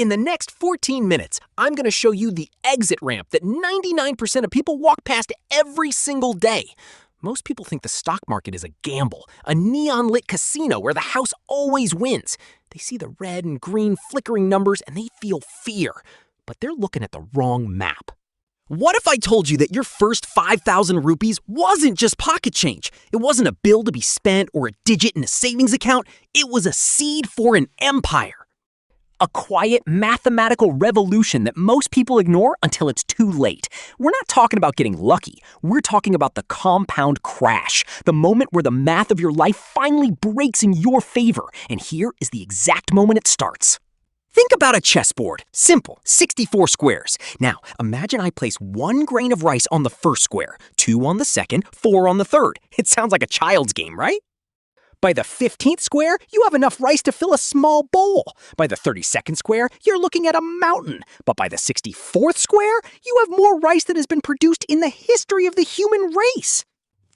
In the next 14 minutes, I'm going to show you the exit ramp that 99% of people walk past every single day. Most people think the stock market is a gamble, a neon-lit casino where the house always wins. They see the red and green flickering numbers and they feel fear. But they're looking at the wrong map. What if I told you that your first 5,000 rupees wasn't just pocket change? It wasn't a bill to be spent or a digit in a savings account. It was a seed for an empire. A quiet mathematical revolution that most people ignore until it's too late. We're not talking about getting lucky. We're talking about the compound crash, the moment where the math of your life finally breaks in your favor. And here is the exact moment it starts. Think about a chessboard. Simple, 64 squares. Now, imagine I place 1 grain of rice on the first square, 2 on the second, 4 on the third. It sounds like a child's game, right? By the 15th square, you have enough rice to fill a small bowl. By the 32nd square, you're looking at a mountain. But by the 64th square, you have more rice than has been produced in the history of the human race.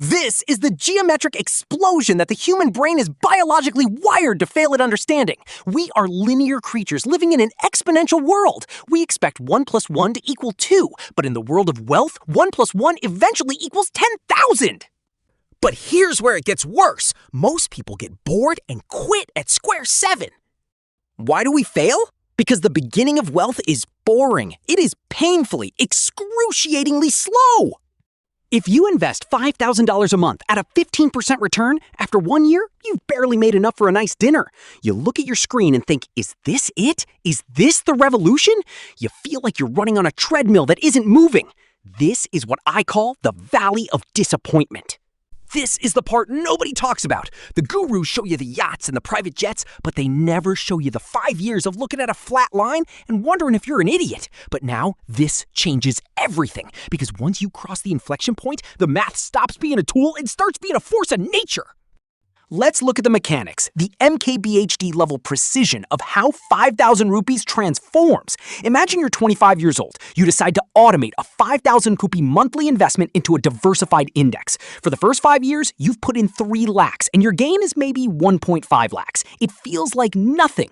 This is the geometric explosion that the human brain is biologically wired to fail at understanding. We are linear creatures living in an exponential world. We expect 1 + 1 to equal 2, but in the world of wealth, 1 + 1 eventually equals 10,000. But here's where it gets worse. Most people get bored and quit at square 7. Why do we fail? Because the beginning of wealth is boring. It is painfully, excruciatingly slow. If you invest $5,000 a month at a 15% return, after 1 year, you've barely made enough for a nice dinner. You look at your screen and think, is this it? Is this the revolution? You feel like you're running on a treadmill that isn't moving. This is what I call the valley of disappointment. This is the part nobody talks about. The gurus show you the yachts and the private jets, but they never show you the 5 years of looking at a flat line and wondering if you're an idiot. But now, this changes everything. Because once you cross the inflection point, the math stops being a tool and starts being a force of nature. Let's look at the mechanics, the MKBHD level precision of how 5,000 rupees transforms. Imagine you're 25 years old. You decide to automate a 5,000 rupee monthly investment into a diversified index. For the first 5 years, you've put in 3 lakhs, and your gain is maybe 1.5 lakhs. It feels like nothing.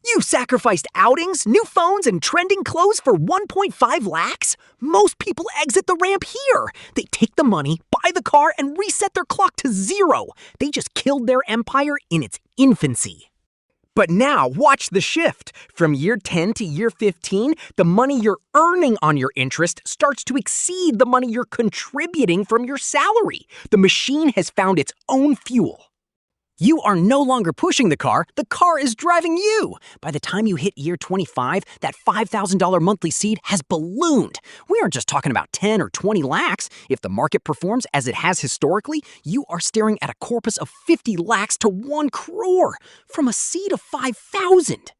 You sacrificed outings, new phones, and trending clothes for 1.5 lakhs? Most people exit the ramp here. They take the money, buy the car, and reset their clock to 0. They just killed their empire in its infancy. But now, watch the shift. From year 10 to year 15, the money you're earning on your interest starts to exceed the money you're contributing from your salary. The machine has found its own fuel. You are no longer pushing the car is driving you. By the time you hit year 25, that $5,000 monthly seed has ballooned. We aren't just talking about 10 or 20 lakhs. If the market performs as it has historically, you are staring at a corpus of 50 lakhs to 1 crore from a seed of 5,000.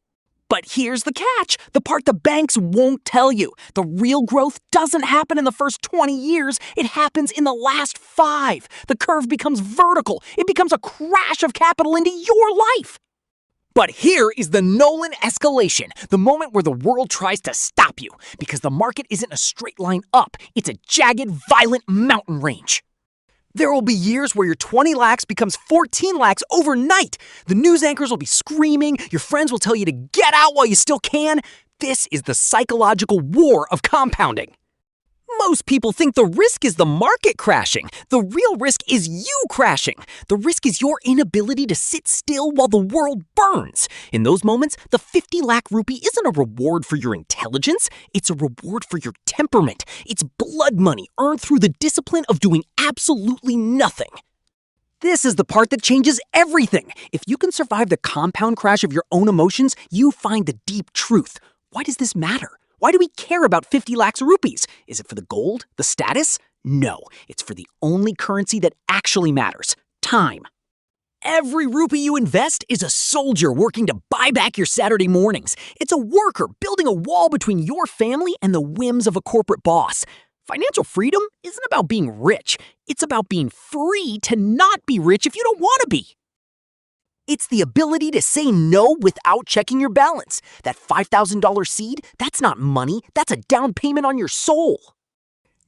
But here's the catch, the part the banks won't tell you. The real growth doesn't happen in the first 20 years. It happens in the last 5. The curve becomes vertical. It becomes a crash of capital into your life. But here is the Nolan escalation, the moment where the world tries to stop you. Because the market isn't a straight line up. It's a jagged, violent mountain range. There will be years where your 20 lakhs becomes 14 lakhs overnight. The news anchors will be screaming. Your friends will tell you to get out while you still can. This is the psychological war of compounding. Most people think the risk is the market crashing. The real risk is you crashing. The risk is your inability to sit still while the world burns. In those moments, the 50 lakh rupee isn't a reward for your intelligence. It's a reward for your temperament. It's blood money earned through the discipline of doing absolutely nothing. This is the part that changes everything. If you can survive the compound crash of your own emotions, you find the deep truth. Why does this matter? Why do we care about 50 lakhs rupees? Is it for the gold, the status? No, it's for the only currency that actually matters, time. Every rupee you invest is a soldier working to buy back your Saturday mornings. It's a worker building a wall between your family and the whims of a corporate boss. Financial freedom isn't about being rich. It's about being free to not be rich if you don't want to be. It's the ability to say no without checking your balance. That $5,000 seed, that's not money, that's a down payment on your soul.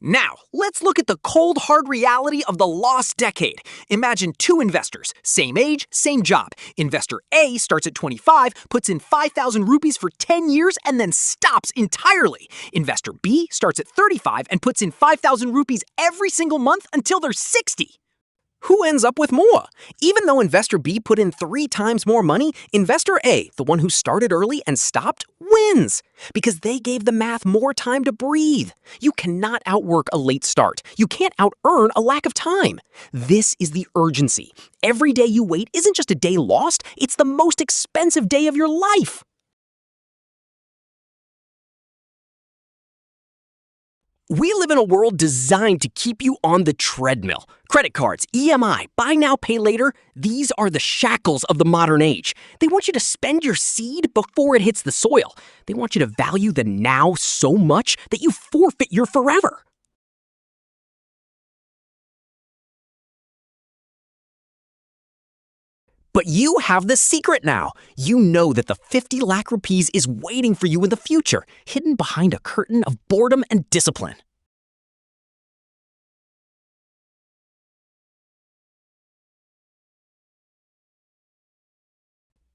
Now, let's look at the cold, hard reality of the lost decade. Imagine two investors, same age, same job. Investor A starts at 25, puts in 5,000 rupees for 10 years, and then stops entirely. Investor B starts at 35 and puts in 5,000 rupees every single month until they're 60. Who ends up with more? Even though Investor B put in 3 times more money, Investor A, the one who started early and stopped, wins. Because they gave the math more time to breathe. You cannot outwork a late start. You can't out-earn a lack of time. This is the urgency. Every day you wait isn't just a day lost, it's the most expensive day of your life. We live in a world designed to keep you on the treadmill. Credit cards, EMI, buy now, pay later, these are the shackles of the modern age. They want you to spend your seed before it hits the soil. They want you to value the now so much that you forfeit your forever. But you have the secret now. You know that the 50 lakh rupees is waiting for you in the future, hidden behind a curtain of boredom and discipline.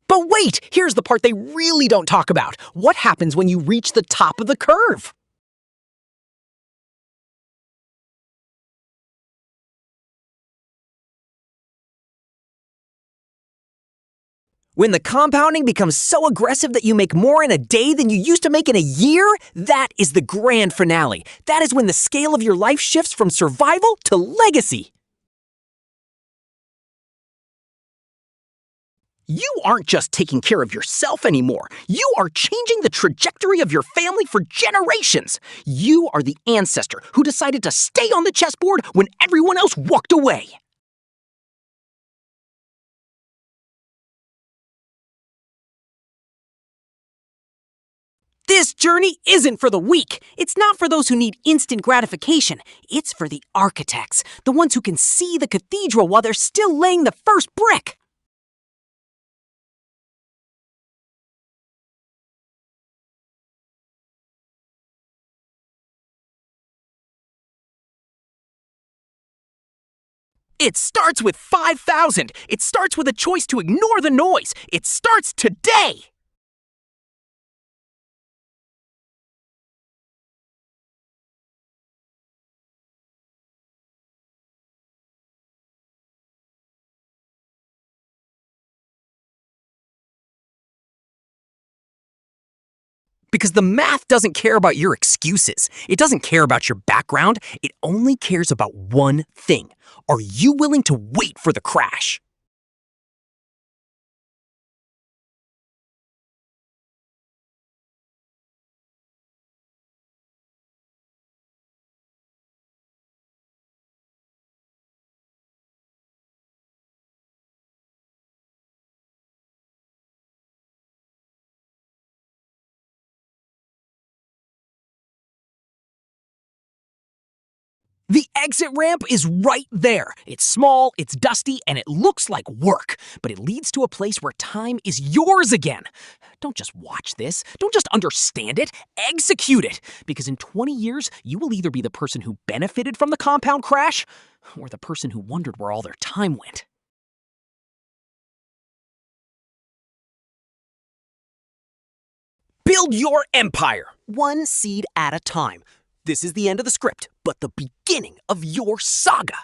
But wait, here's the part they really don't talk about. What happens when you reach the top of the curve? When the compounding becomes so aggressive that you make more in a day than you used to make in a year, that is the grand finale. That is when the scale of your life shifts from survival to legacy. You aren't just taking care of yourself anymore. You are changing the trajectory of your family for generations. You are the ancestor who decided to stay on the chessboard when everyone else walked away. This journey isn't for the weak. It's not for those who need instant gratification. It's for the architects, the ones who can see the cathedral while they're still laying the first brick. It starts with 5,000. It starts with a choice to ignore the noise. It starts today. Because the math doesn't care about your excuses. It doesn't care about your background. It only cares about one thing. Are you willing to wait for the crash? The exit ramp is right there. It's small, it's dusty, and it looks like work, but it leads to a place where time is yours again. Don't just watch this. Don't just understand it. Execute it. Because in 20 years, you will either be the person who benefited from the compound crash or the person who wondered where all their time went. Build your empire, one seed at a time. This is the end of the script, but the beginning of your saga.